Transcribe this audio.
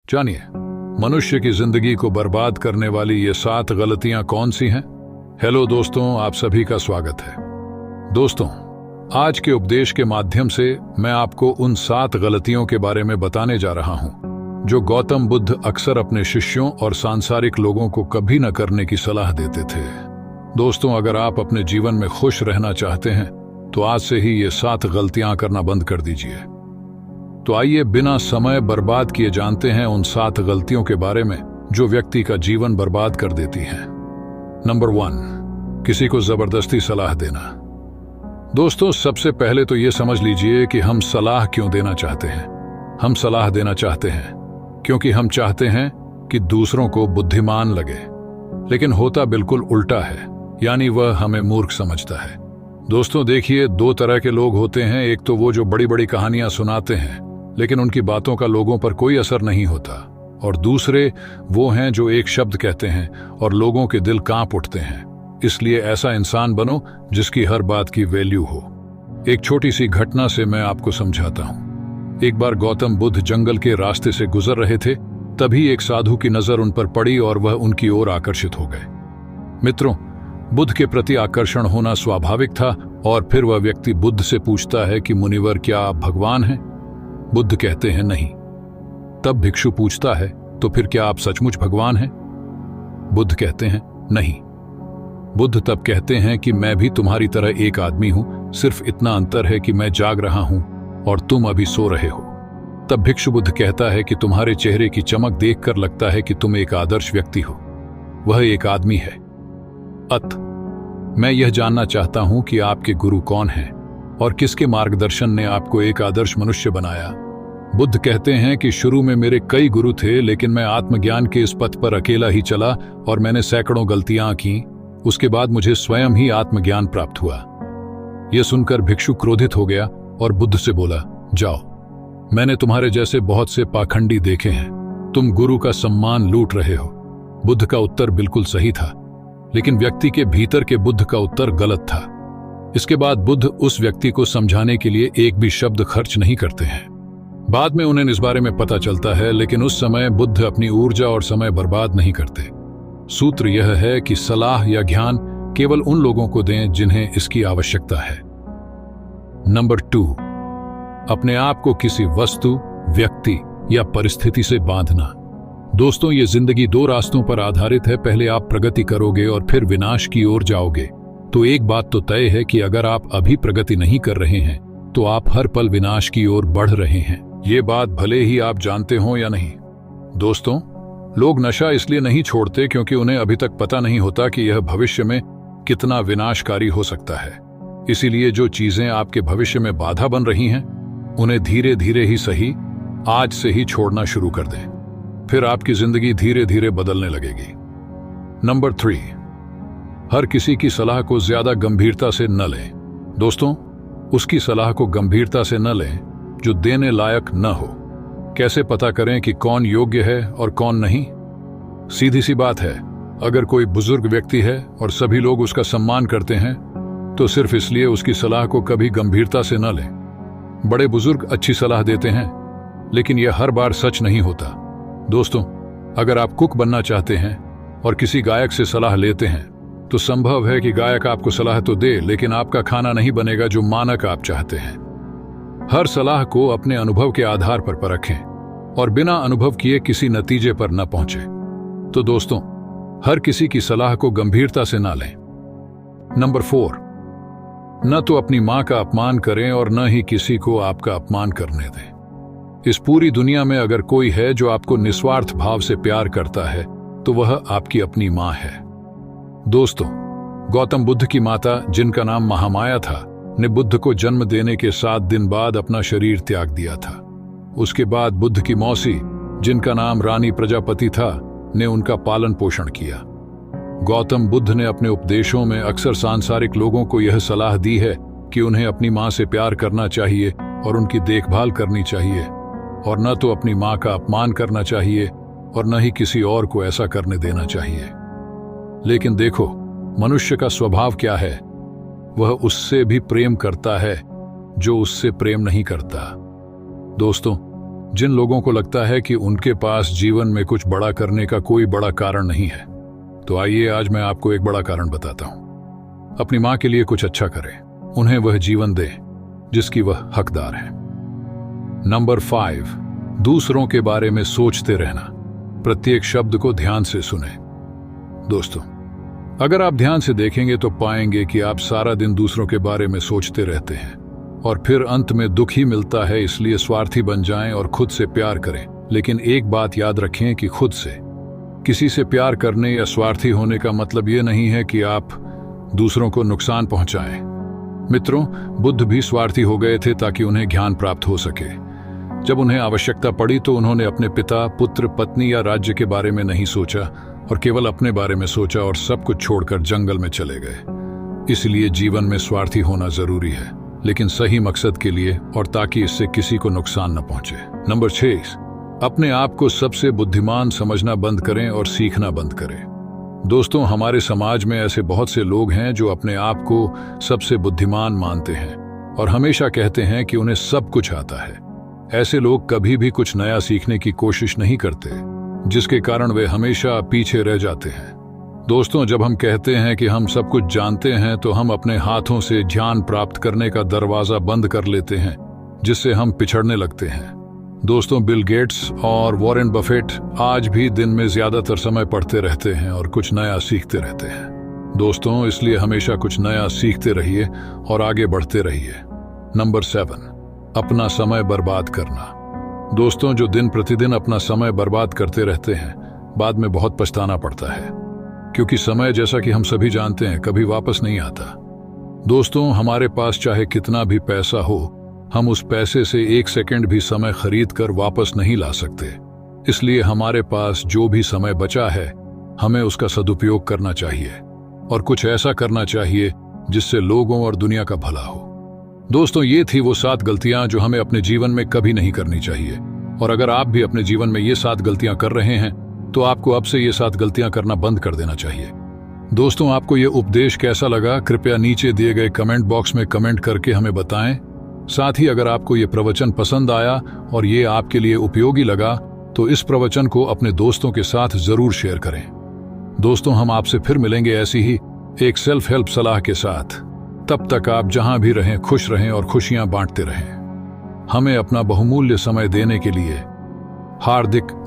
जानिए, मनुष्य की जिंदगी को बर्बाद करने वाली ये 7 गलतियां कौन सी हैं। हेलो दोस्तों, आप सभी का स्वागत है। दोस्तों, आज के उपदेश के माध्यम से मैं आपको उन 7 गलतियों के बारे में बताने जा रहा हूं जो गौतम बुद्ध अक्सर अपने शिष्यों और सांसारिक लोगों को कभी न करने की सलाह देते थे। दोस्तों, अगर आप अपने जीवन में खुश रहना चाहते हैं तो आज से ही ये 7 गलतियां करना बंद कर दीजिए। तो आइए बिना समय बर्बाद किए जानते हैं उन 7 गलतियों के बारे में जो व्यक्ति का जीवन बर्बाद कर देती हैं। नंबर 1, किसी को जबरदस्ती सलाह देना। दोस्तों, सबसे पहले तो ये समझ लीजिए कि हम सलाह क्यों देना चाहते हैं। हम सलाह देना चाहते हैं क्योंकि हम चाहते हैं कि दूसरों को बुद्धिमान लगे, लेकिन होता बिल्कुल उल्टा है, यानी वह हमें मूर्ख समझता है। दोस्तों देखिए, 2 तरह के लोग होते हैं। एक तो वो जो बड़ी बड़ी कहानियां सुनाते हैं लेकिन उनकी बातों का लोगों पर कोई असर नहीं होता, और दूसरे वो हैं जो एक शब्द कहते हैं और लोगों के दिल कांप उठते हैं। इसलिए ऐसा इंसान बनो जिसकी हर बात की वैल्यू हो। एक छोटी सी घटना से मैं आपको समझाता हूं। एक बार गौतम बुद्ध जंगल के रास्ते से गुजर रहे थे, तभी एक साधु की नजर उन पर पड़ी और वह उनकी ओर आकर्षित हो गए। मित्रों, बुद्ध के प्रति आकर्षण होना स्वाभाविक था, और फिर वह व्यक्ति बुद्ध से पूछता है कि मुनिवर, क्या आप भगवान हैं? बुद्ध कहते हैं नहीं। तब भिक्षु पूछता है, तो फिर क्या आप सचमुच भगवान हैं? बुद्ध कहते हैं नहीं। बुद्ध तब कहते हैं कि मैं भी तुम्हारी तरह एक आदमी हूं, सिर्फ इतना अंतर है कि मैं जाग रहा हूं और तुम अभी सो रहे हो। तब भिक्षु बुद्ध कहता है कि तुम्हारे चेहरे की चमक देखकर लगता है कि तुम एक आदर्श व्यक्ति हो। वह एक आदमी है। मैं यह जानना चाहता हूं कि आपके गुरु कौन हैं और किसके मार्गदर्शन ने आपको एक आदर्श मनुष्य बनाया। बुद्ध कहते हैं कि शुरू में मेरे कई गुरु थे, लेकिन मैं आत्मज्ञान के इस पथ पर अकेला ही चला और मैंने सैकड़ों गलतियां की। उसके बाद मुझे स्वयं ही आत्मज्ञान प्राप्त हुआ। यह सुनकर भिक्षु क्रोधित हो गया और बुद्ध से बोला, जाओ, मैंने तुम्हारे जैसे बहुत से पाखंडी देखे हैं, तुम गुरु का सम्मान लूट रहे हो। बुद्ध का उत्तर बिल्कुल सही था, लेकिन व्यक्ति के भीतर के बुद्ध का उत्तर गलत था। इसके बाद बुद्ध उस व्यक्ति को समझाने के लिए एक भी शब्द खर्च नहीं करते हैं। बाद में उन्हें इस बारे में पता चलता है, लेकिन उस समय बुद्ध अपनी ऊर्जा और समय बर्बाद नहीं करते। सूत्र यह है कि सलाह या ज्ञान केवल उन लोगों को दें जिन्हें इसकी आवश्यकता है। नंबर 2, अपने आप को किसी वस्तु, व्यक्ति या परिस्थिति से बांधना। दोस्तों, ये जिंदगी 2 रास्तों पर आधारित है। पहले आप प्रगति करोगे और फिर विनाश की ओर जाओगे। तो एक बात तो तय है कि अगर आप अभी प्रगति नहीं कर रहे हैं तो आप हर पल विनाश की ओर बढ़ रहे हैं। ये बात भले ही आप जानते हो या नहीं। दोस्तों, लोग नशा इसलिए नहीं छोड़ते क्योंकि उन्हें अभी तक पता नहीं होता कि यह भविष्य में कितना विनाशकारी हो सकता है। इसीलिए जो चीजें आपके भविष्य में बाधा बन रही हैं, उन्हें धीरे धीरे ही सही आज से ही छोड़ना शुरू कर दें। फिर आपकी जिंदगी धीरे धीरे बदलने लगेगी। नंबर 3, हर किसी की सलाह को ज्यादा गंभीरता से न लें। दोस्तों, उसकी सलाह को गंभीरता से न लें जो देने लायक न हो। कैसे पता करें कि कौन योग्य है और कौन नहीं? सीधी सी बात है, अगर कोई बुजुर्ग व्यक्ति है और सभी लोग उसका सम्मान करते हैं तो सिर्फ इसलिए उसकी सलाह को कभी गंभीरता से न लें। बड़े बुजुर्ग अच्छी सलाह देते हैं, लेकिन यह हर बार सच नहीं होता। दोस्तों, अगर आप कुक बनना चाहते हैं और किसी गायक से सलाह लेते हैं तो संभव है कि गायक आपको सलाह तो दे, लेकिन आपका खाना नहीं बनेगा जो मानक आप चाहते हैं। हर सलाह को अपने अनुभव के आधार पर परखें और बिना अनुभव किए किसी नतीजे पर न पहुंचे। तो दोस्तों, हर किसी की सलाह को गंभीरता से ना लें। नंबर 4, न तो अपनी मां का अपमान करें और न ही किसी को आपका अपमान करने दें। इस पूरी दुनिया में अगर कोई है जो आपको निस्वार्थ भाव से प्यार करता है तो वह आपकी अपनी मां है। दोस्तों, गौतम बुद्ध की माता, जिनका नाम महामाया था, ने बुद्ध को जन्म देने के 7 दिन बाद अपना शरीर त्याग दिया था। उसके बाद बुद्ध की मौसी, जिनका नाम रानी प्रजापति था, ने उनका पालन पोषण किया। गौतम बुद्ध ने अपने उपदेशों में अक्सर सांसारिक लोगों को यह सलाह दी है कि उन्हें अपनी मां से प्यार करना चाहिए और उनकी देखभाल करनी चाहिए, और न तो अपनी मां का अपमान करना चाहिए और न ही किसी और को ऐसा करने देना चाहिए। लेकिन देखो, मनुष्य का स्वभाव क्या है? वह उससे भी प्रेम करता है जो उससे प्रेम नहीं करता। दोस्तों, जिन लोगों को लगता है कि उनके पास जीवन में कुछ बड़ा करने का कोई बड़ा कारण नहीं है, तो आइए आज मैं आपको एक बड़ा कारण बताता हूं। अपनी मां के लिए कुछ अच्छा करें, उन्हें वह जीवन दें जिसकी वह हकदार है। नंबर 5, दूसरों के बारे में सोचते रहना। प्रत्येक शब्द को ध्यान से सुने। दोस्तों, अगर आप ध्यान से देखेंगे तो पाएंगे कि आप सारा दिन दूसरों के बारे में सोचते रहते हैं और फिर अंत में दुख ही मिलता है। इसलिए स्वार्थी बन जाएं और खुद से प्यार करें। लेकिन एक बात याद रखें कि खुद से किसी से प्यार करने या स्वार्थी होने का मतलब ये नहीं है कि आप दूसरों को नुकसान पहुंचाएं। मित्रों, बुद्ध भी स्वार्थी हो गए थे ताकि उन्हें ज्ञान प्राप्त हो सके। जब उन्हें आवश्यकता पड़ी तो उन्होंने अपने पिता, पुत्र, पत्नी या राज्य के बारे में नहीं सोचा और केवल अपने बारे में सोचा और सब कुछ छोड़कर जंगल में चले गए। इसलिए जीवन में स्वार्थी होना जरूरी है, लेकिन सही मकसद के लिए और ताकि इससे किसी को नुकसान न पहुंचे। नंबर 6, अपने आप को सबसे बुद्धिमान समझना बंद करें और सीखना बंद करें। दोस्तों, हमारे समाज में ऐसे बहुत से लोग हैं जो अपने आप को सबसे बुद्धिमान मानते हैं और हमेशा कहते हैं कि उन्हें सब कुछ आता है। ऐसे लोग कभी भी कुछ नया सीखने की कोशिश नहीं करते, जिसके कारण वे हमेशा पीछे रह जाते हैं। दोस्तों, जब हम कहते हैं कि हम सब कुछ जानते हैं तो हम अपने हाथों से ज्ञान प्राप्त करने का दरवाजा बंद कर लेते हैं, जिससे हम पिछड़ने लगते हैं। दोस्तों, बिल गेट्स और वॉरेन बफेट आज भी दिन में ज्यादातर समय पढ़ते रहते हैं और कुछ नया सीखते रहते हैं। दोस्तों, इसलिए हमेशा कुछ नया सीखते रहिए और आगे बढ़ते रहिए। नंबर 7, अपना समय बर्बाद करना। दोस्तों, जो दिन प्रतिदिन अपना समय बर्बाद करते रहते हैं, बाद में बहुत पछताना पड़ता है, क्योंकि समय, जैसा कि हम सभी जानते हैं, कभी वापस नहीं आता। दोस्तों, हमारे पास चाहे कितना भी पैसा हो, हम उस पैसे से 1 सेकंड भी समय खरीद कर वापस नहीं ला सकते। इसलिए हमारे पास जो भी समय बचा है, हमें उसका सदुपयोग करना चाहिए और कुछ ऐसा करना चाहिए जिससे लोगों और दुनिया का भला हो। दोस्तों, ये थी वो 7 गलतियां जो हमें अपने जीवन में कभी नहीं करनी चाहिए। और अगर आप भी अपने जीवन में ये 7 गलतियां कर रहे हैं तो आपको अब से ये 7 गलतियां करना बंद कर देना चाहिए। दोस्तों, आपको ये उपदेश कैसा लगा, कृपया नीचे दिए गए कमेंट बॉक्स में कमेंट करके हमें बताएं। साथ ही अगर आपको ये प्रवचन पसंद आया और ये आपके लिए उपयोगी लगा तो इस प्रवचन को अपने दोस्तों के साथ जरूर शेयर करें। दोस्तों, हम आपसे फिर मिलेंगे ऐसी ही एक सेल्फ हेल्प सलाह के साथ। तब तक आप जहां भी रहें, खुश रहें और खुशियां बांटते रहें। हमें अपना बहुमूल्य समय देने के लिए हार्दिक